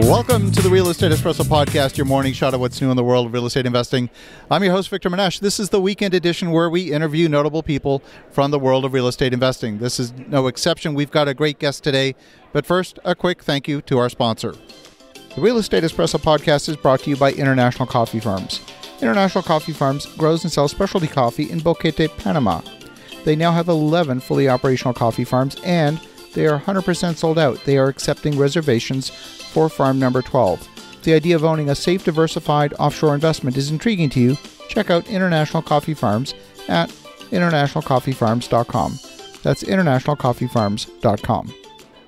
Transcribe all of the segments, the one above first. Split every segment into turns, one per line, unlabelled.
Welcome to the Real Estate Espresso Podcast, your morning shot of what's new in the world of real estate investing. I'm your host, Victor Manesh. This is the weekend edition where we interview notable people from the world of real estate investing. This is no exception. We've got a great guest today. But first, a quick thank you to our sponsor. The Real Estate Espresso Podcast is brought to you by International Coffee Farms. International Coffee Farms grows and sells specialty coffee in Boquete, Panama. They now have 11 fully operational coffee farms, and they are 100% sold out. They are accepting reservations for farm number 12. If the idea of owning a safe, diversified offshore investment is intriguing to you, check out International Coffee Farms at internationalcoffeefarms.com. That's internationalcoffeefarms.com.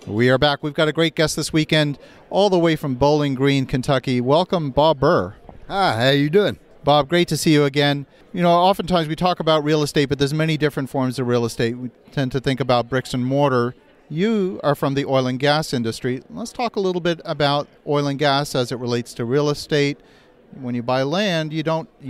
We are back. We've got a great guest this weekend, all the way from Bowling Green, Kentucky. Welcome, Bob Burr.
Hi, how you doing?
Bob, great to see you again. You know, oftentimes we talk about real estate, but there's many different forms of real estate. We tend to think about bricks and mortar. You are from the oil and gas industry. Let's talk a little bit about oil and gas as it relates to real estate. When you buy land, you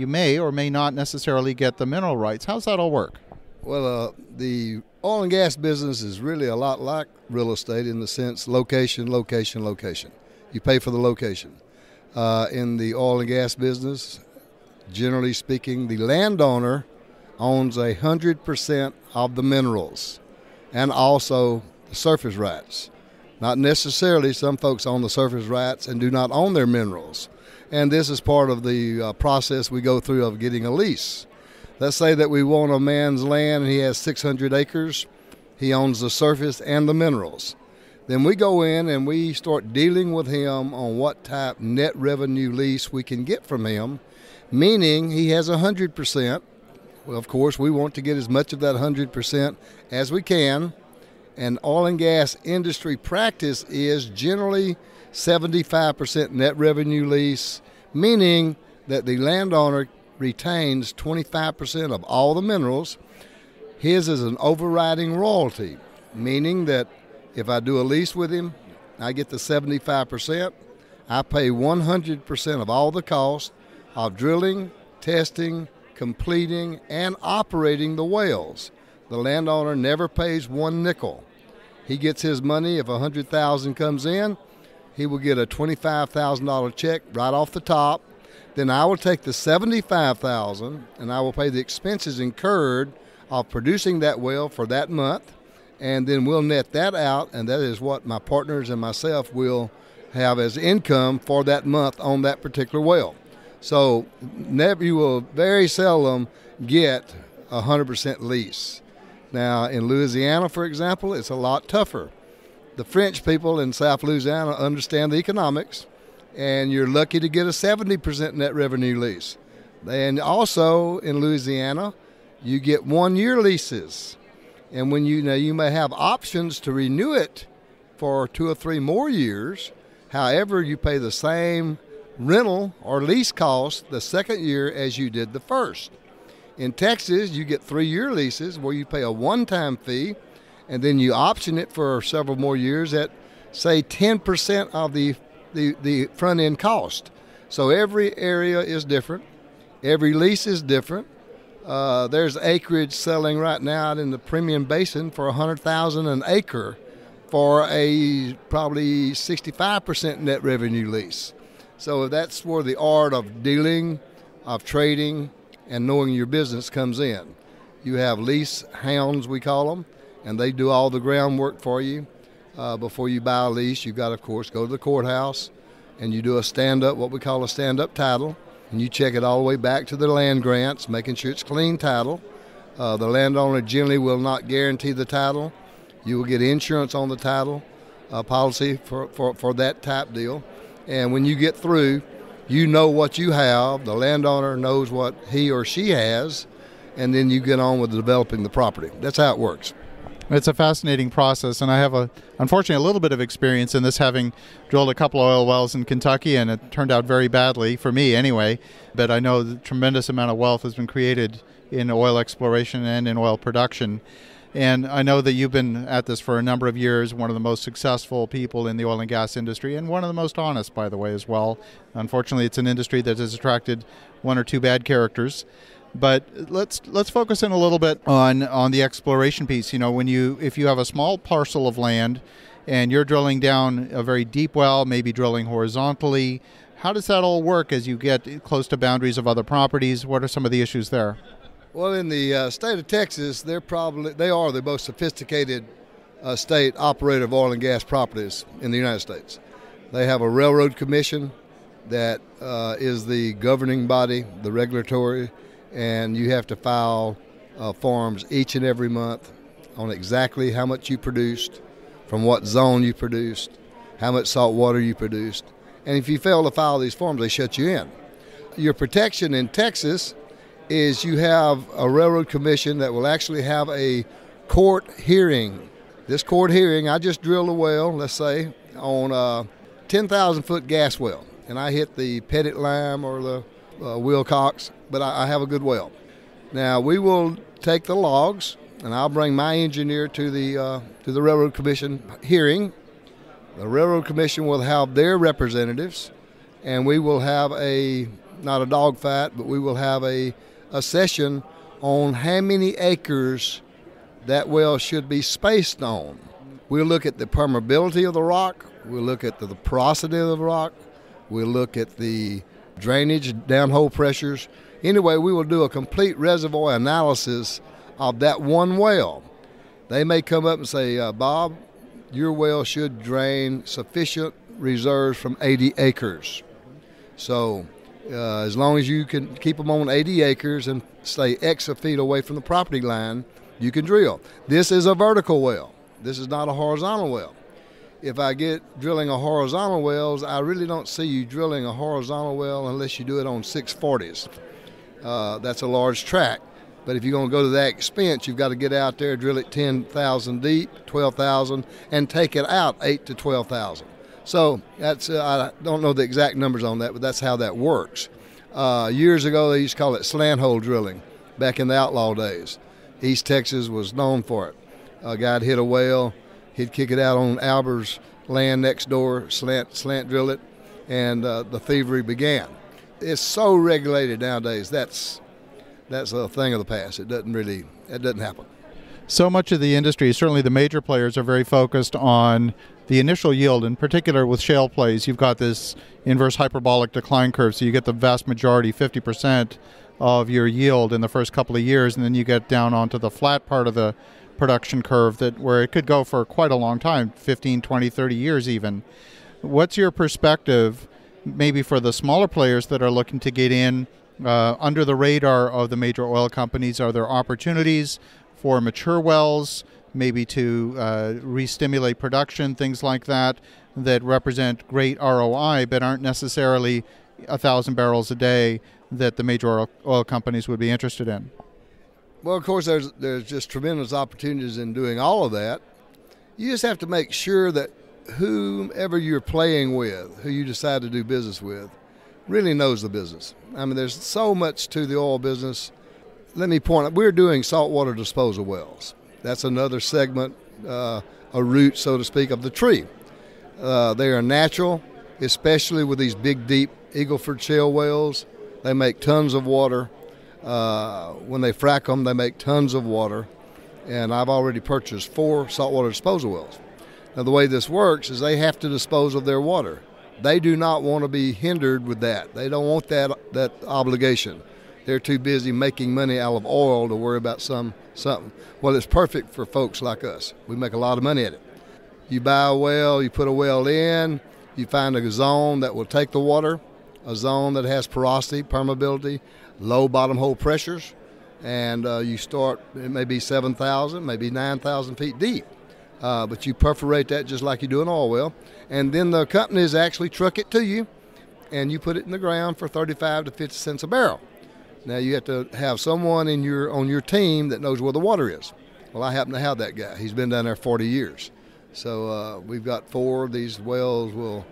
may or may not necessarily get the mineral rights. How's that all work?
Well, the oil and gas business is really a lot like real estate in the sense location, location, location. You pay for the location. In the oil and gas business, generally speaking, the landowner owns 100% of the minerals and also the surface rights. Not necessarily. Some folks own the surface rights and do not own their minerals. And this is part of the process we go through of getting a lease. Let's say that we want a man's land and he has 600 acres. He owns the surface and the minerals. Then we go in and we start dealing with him on what type net revenue lease we can get from him, meaning he has 100%. Well, of course, we want to get as much of that 100% as we can. And oil and gas industry practice is generally 75% net revenue lease, meaning that the landowner retains 25% of all the minerals. His is an overriding royalty, meaning that if I do a lease with him, I get the 75%. I pay 100% of all the cost of drilling, testing, completing, and operating the wells. The landowner never pays one nickel. He gets his money. If $100,000 comes in, he will get a $25,000 check right off the top. Then I will take the $75,000 and I will pay the expenses incurred of producing that well for that month, and then we'll net that out, and that is what my partners and myself will have as income for that month on that particular well. So you will very seldom get 100% lease. Now, in Louisiana, for example, it's a lot tougher. The French people in South Louisiana understand the economics, and you're lucky to get a 70% net revenue lease. And also in Louisiana, you get 1-year leases. And when you may have options to renew it for 2 or 3 more years. However, you pay the same rental or lease cost the second year as you did the first. In Texas, you get 3-year leases where you pay a one-time fee, and then you option it for several more years at, say, 10% of the front-end cost. So every area is different. Every lease is different. There's acreage selling right now out in the Permian Basin for $100,000 an acre for a probably 65% net revenue lease. So that's where the art of dealing, of trading, and knowing your business comes in. You have lease hounds, we call them, and they do all the groundwork for you. Before you buy a lease, you've got to, of course, go to the courthouse, and you do a stand-up, what we call a stand-up title, and you check it all the way back to the land grants, making sure it's clean title. The landowner generally will not guarantee the title. You will get insurance on the title policy for that type deal. And when you get through, you know what you have, the landowner knows what he or she has, and then you get on with developing the property. That's how it works.
It's a fascinating process, and I have, unfortunately, a little bit of experience in this, having drilled a couple of oil wells in Kentucky, and it turned out very badly, for me anyway. But I know the tremendous amount of wealth has been created in oil exploration and in oil production. And I know that you've been at this for a number of years, one of the most successful people in the oil and gas industry, and one of the most honest, by the way, as well. Unfortunately, it's an industry that has attracted 1 or 2 bad characters. But let's focus in a little bit on the exploration piece. You know, if you have a small parcel of land and you're drilling down a very deep well, maybe drilling horizontally. How does that all work as you get close to boundaries of other properties? What are some of the issues there?
Well, in the state of Texas, they are the most sophisticated state operator of oil and gas properties in the United States. They have a railroad commission that is the governing body, the regulatory, and you have to file forms each and every month on exactly how much you produced, from what zone you produced, how much salt water you produced. And if you fail to file these forms, they shut you in. Your protection in Texas is you have a railroad commission that will actually have a court hearing. This court hearing, I just drilled a well, let's say, on a 10,000-foot gas well. And I hit the Pettit Lime or the Wilcox, but I have a good well. Now, we will take the logs, and I'll bring my engineer to the Railroad Commission hearing. The Railroad Commission will have their representatives, and we will have not a dog fight, but we will have a session on how many acres that well should be spaced on. We'll look at the permeability of the rock. We'll look at the porosity of the rock. We'll look at the drainage, downhole pressures. Anyway, we will do a complete reservoir analysis of that one well. They may come up and say, Bob, your well should drain sufficient reserves from 80 acres. So as long as you can keep them on 80 acres and stay X feet away from the property line, you can drill. This is a vertical well. This is not a horizontal well. If I get drilling a horizontal wells, I really don't see you drilling a horizontal well unless you do it on 640s. That's a large tract. But if you're going to go to that expense, you've got to get out there, drill it 10,000 deep, 12,000, and take it out 8 to 12,000. So that's I don't know the exact numbers on that, but that's how that works. Years ago, they used to call it slant hole drilling back in the outlaw days. East Texas was known for it. A guy'd hit a well, he'd kick it out on Albert's land next door, slant drill it, and the thievery began. It's so regulated nowadays. That's a thing of the past. It doesn't happen.
So much of the industry, certainly the major players, are very focused on the initial yield. In particular with shale plays, you've got this inverse hyperbolic decline curve, so you get the vast majority, 50% of your yield in the first couple of years, and then you get down onto the flat part of the production curve where it could go for quite a long time, 15, 20, 30 years even. What's your perspective maybe for the smaller players that are looking to get in under the radar of the major oil companies? Are there opportunities for mature wells, maybe to re-stimulate production, things like that represent great ROI but aren't necessarily 1,000 barrels a day that the major oil companies would be interested in?
Well, of course, there's just tremendous opportunities in doing all of that. You just have to make sure that whomever you're playing with, who you decide to do business with, really knows the business. I mean, there's so much to the oil business. Let me point out, we're doing saltwater disposal wells. That's another segment, a root, so to speak, of the tree. They are natural, especially with these big, deep Eagle Ford shale wells. They make tons of water. When they frack them, they make tons of water. And I've already purchased 4 saltwater disposal wells. Now, the way this works is they have to dispose of their water. They do not want to be hindered with that. They don't want that obligation. They're too busy making money out of oil to worry about something. Well, it's perfect for folks like us. We make a lot of money at it. You buy a well, you put a well in, you find a zone that will take the water, a zone that has porosity, permeability, low bottom hole pressures, and you start, it may be 7,000, maybe 9,000 feet deep. But you perforate that just like you do an oil well, and then the companies actually truck it to you, and you put it in the ground for 35 to 50 cents a barrel. Now, you have to have someone on your team that knows where the water is. Well, I happen to have that guy. He's been down there 40 years. So we've got 4 of these wells.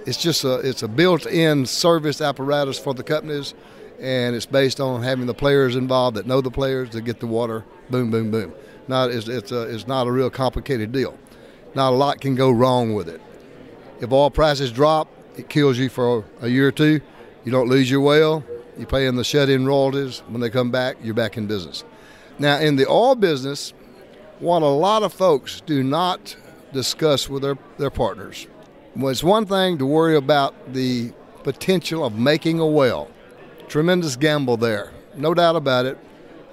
It's a built-in service apparatus for the companies, and it's based on having the players involved that know the players to get the water, boom, boom, boom. It's not a real complicated deal. Not a lot can go wrong with it. If oil prices drop, it kills you for a year or two. You don't lose your well. You pay in the shut-in royalties. When they come back, you're back in business. Now, in the oil business, what a lot of folks do not discuss with their partners. Well, it's one thing to worry about the potential of making a well. Tremendous gamble there, no doubt about it.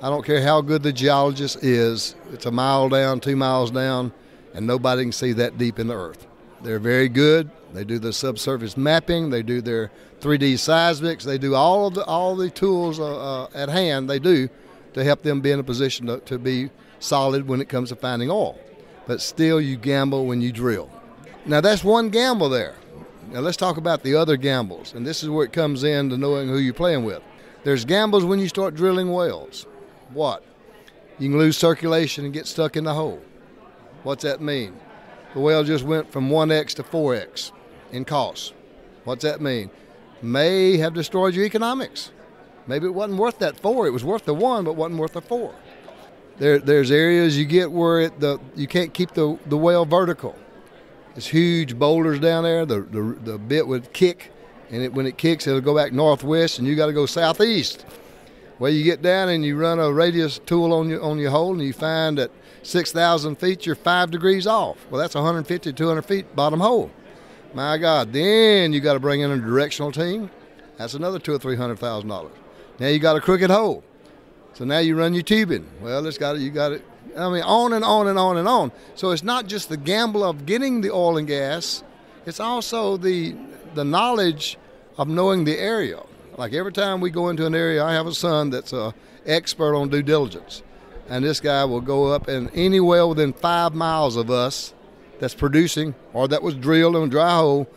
I don't care how good the geologist is. It's a mile down, 2 miles down, and nobody can see that deep in the earth. They're very good. They do the subsurface mapping. They do their 3D seismics. They do all the tools at hand. They do to help them be in a position to be solid when it comes to finding oil. But still, you gamble when you drill. Now, that's one gamble there. Now, let's talk about the other gambles, and this is where it comes in to knowing who you're playing with. There's gambles when you start drilling wells. What? You can lose circulation and get stuck in the hole. What's that mean? The well just went from 1x to 4x in cost. What's that mean? May have destroyed your economics. Maybe it wasn't worth that 4. It was worth the 1, but wasn't worth the 4. There's areas you get where you can't keep the well vertical. There's huge boulders down there. The bit would kick, and when it kicks, it'll go back northwest, and you got to go southeast. Well, you get down and you run a radius tool on your hole, and you find that 6,000 feet, you're 5 degrees off. Well, that's 150, 200 feet bottom hole. My God, then you got to bring in a directional team. That's another $200,000 or $300,000. Now you got a crooked hole. So now you run your tubing. Well, you got it. I mean, on and on and on and on. So it's not just the gamble of getting the oil and gas. It's also the knowledge of knowing the area. Like every time we go into an area, I have a son that's an expert on due diligence. And this guy will go up, and any well within 5 miles of us that's producing or that was drilled on a dry hole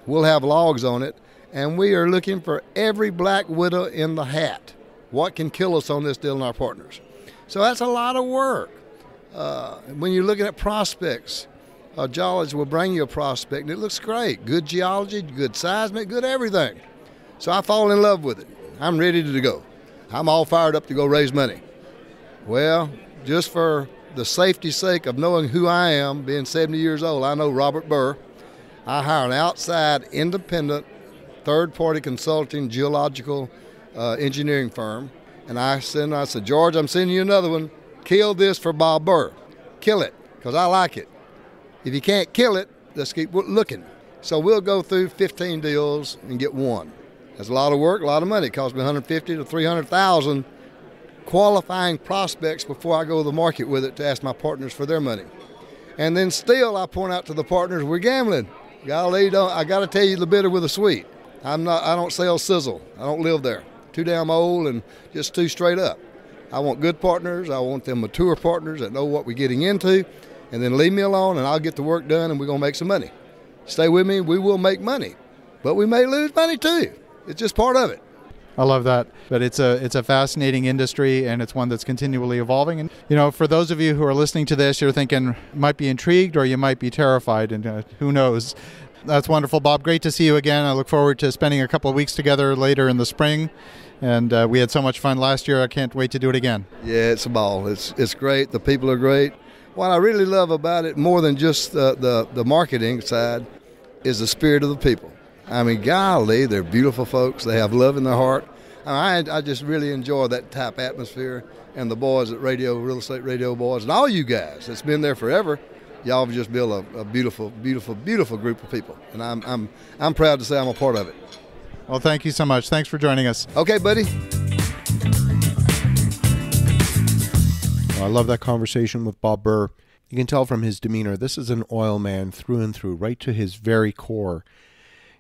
will have logs on it. And we are looking for every black widow in the hat. What can kill us on this deal and our partners? So that's a lot of work. When you're looking at prospects, a geologist will bring you a prospect, and it looks great. Good geology, good seismic, good everything. So I fall in love with it. I'm ready to go. I'm all fired up to go raise money. Well, just for the safety's sake of knowing who I am, being 70 years old, I know Robert Burr. I hire an outside, independent, third-party consulting geological engineering firm, and I said, George, I'm sending you another one. Kill this for Bob Burr. Kill it, because I like it. If you can't kill it, let's keep looking. So we'll go through 15 deals and get one. That's a lot of work, a lot of money. It cost me $150,000 to $300,000 qualifying prospects before I go to the market with it to ask my partners for their money. And then still I point out to the partners, we're gambling. Golly, I got to tell you the bitter with the sweet. I don't sell sizzle. I don't live there. Too damn old and just too straight up. I want good partners. I want them mature partners that know what we're getting into, and then leave me alone and I'll get the work done and we're going to make some money. Stay with me, we will make money. But we may lose money too. It's just part of it.
I love that. But it's a fascinating industry, and it's one that's continually evolving. And, for those of you who are listening to this, you're thinking you might be intrigued or you might be terrified, and who knows. That's wonderful, Bob. Great to see you again. I look forward to spending a couple of weeks together later in the spring. And we had so much fun last year. I can't wait to do it again.
Yeah, it's a ball. It's great. The people are great. What I really love about it, more than just the marketing side, is the spirit of the people. I mean, golly, they're beautiful folks. They have love in their heart. I just really enjoy that type of atmosphere, and the boys at Real Estate Radio Boys, and all you guys that's been there forever. Y'all have just built a beautiful, beautiful, beautiful group of people, and I'm proud to say I'm a part of it.
Well, thank you so much. Thanks for joining us.
Okay, buddy.
Well, I love that conversation with Bob Burr. You can tell from his demeanor, this is an oil man through and through, right to his very core.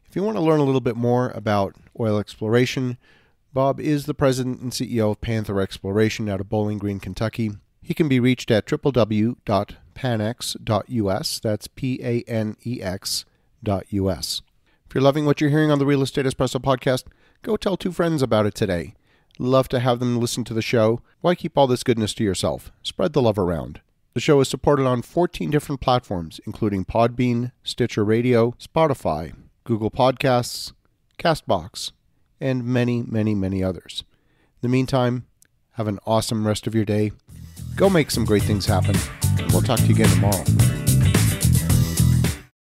If you want to learn a little bit more about oil exploration, Bob is the president and CEO of Panther Exploration out of Bowling Green, Kentucky. He can be reached at www.panex.us. That's PANEX.us. If you're loving what you're hearing on the Real Estate Espresso podcast, go tell 2 friends about it today. Love to have them listen to the show. Why keep all this goodness to yourself? Spread the love around. The show is supported on 14 different platforms, including Podbean, Stitcher Radio, Spotify, Google Podcasts, CastBox, and many, many, many others. In the meantime, have an awesome rest of your day. Go make some great things happen. We'll talk to you again tomorrow.